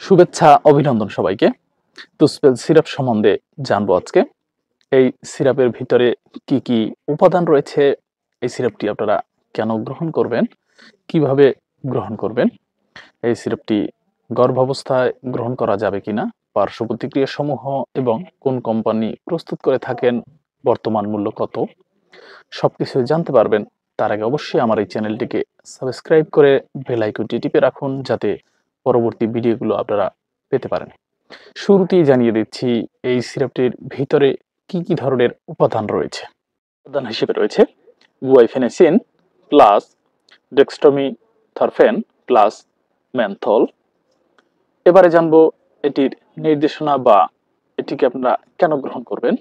শুভেচ্ছা অভিনন্দন সবাইকে। তুসপেল সিরাপ সম্বন্ধে জানবো আজকে। এই সিরাপের ভিতরে কি কি উপাদান রয়েছে, এই সিরাপটি আপনারা কেন গ্রহণ করবেন, কিভাবে গ্রহণ করবেন, এই সিরাপটি গর্ভাবস্থায় গ্রহণ করা যাবে কিনা, পার্শ্ব প্রতিক্রিয়া সমূহ এবং কোন কোম্পানি প্রস্তুত করে থাকেন, বর্তমান মূল্য কত, সবকিছু জানতে পারবেন। তার আগে অবশ্যই আমার এই চ্যানেলটিকে সাবস্ক্রাইব করে বেল আইকনটি টিপে রাখুন, যাতে পরবর্তী ভিডিওগুলো আপনারা পেতে পারেন। শুরুতেই জানিয়ে দিচ্ছি এই সিরাপটির ভিতরে কি কি ধরনের উপাদান রয়েছে। উপাদান হিসেবে রয়েছে গুয়াইফেনেসিন প্লাস ডেক্সট্রোমিথারফেন প্লাস মেনথল। এবারে জানবো এটির নির্দেশনা বা এটিকে আপনারা কেন গ্রহণ করবেন।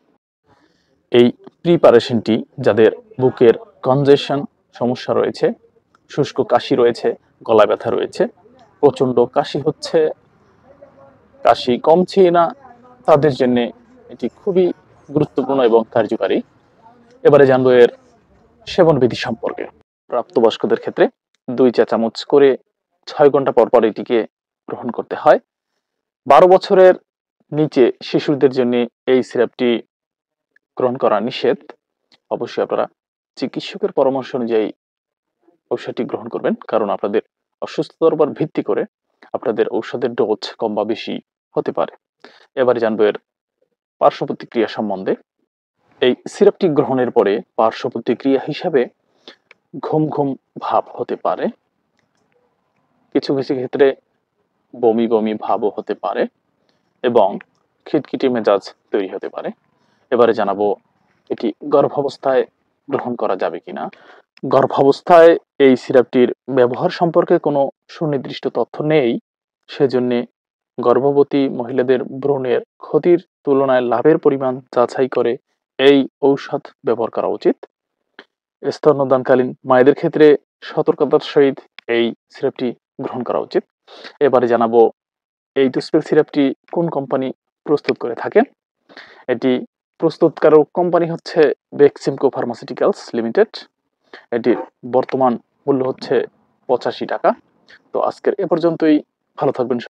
এই প্রিপারেশনটি যাদের বুকের কনজেশন সমস্যা রয়েছে, শুষ্ক কাশি রয়েছে, গলা ব্যথা রয়েছে, প্রচন্ড কাশি হচ্ছে, কাশি কমছে না, তাদের জন্য এটি খুবই গুরুত্বপূর্ণ এবং কার্যকারী। এবারে জানবো এর সেবন বিধি সম্পর্কে। প্রাপ্তবয়স্কদের ক্ষেত্রে 2 চা চামচ করে 6 ঘন্টা পর পর এটিকে গ্রহণ করতে হয়। 12 বছরের নিচে শিশুদের জন্য এই সিরাপটি গ্রহণ করা নিষেধ। অবশ্যই আপনারা চিকিৎসকের পরামর্শ অনুযায়ী ঔষধটি গ্রহণ করবেন, কারণ আপনাদের অসুস্থতার উপর ভিত্তি করে আপনাদের ঔষধের ডোজ কম বা বেশি হতে পারে। এবারে জানবো এর পার্শ্ব প্রতিক্রিয়া সম্বন্ধে। এই সিরাপটি গ্রহণের পরে পার্শ্ব প্রতিক্রিয়া হিসাবে ঘুম ঘুম ভাব হতে পারে, কিছু কিছু ক্ষেত্রে বমি বমি ভাবও হতে পারে এবং খিটখিটে মেজাজ তৈরি হতে পারে। এবারে জানাবো এটি গর্ভাবস্থায় গ্রহণ করা যাবে কিনা। গর্ভাবস্থায় এই সিরাপটির ব্যবহার সম্পর্কে কোনো সুনির্দিষ্ট তথ্য নেই, সেজন্য গর্ভবতী মহিলাদের ভ্রূণের ক্ষতির তুলনায় লাভের পরিমাণ যাচাই করে এই ঔষধ ব্যবহার করা উচিত। স্তন্যদানকালীন মায়েদের ক্ষেত্রে সতর্কতার সহিত এই সিরাপটি গ্রহণ করা উচিত। এবারে জানাবো এই তুসপেল সিরাপটি কোন কোম্পানি প্রস্তুত করে থাকেন। এটি প্রস্তুতকারক কোম্পানি হচ্ছে বেক্সিমকো ফার্মাসিউটিক্যালস লিমিটেড। এটির বর্তমান মূল্য হচ্ছে 85 টাকা। তো আজকের এ পর্যন্তই। ভালো থাকবেন।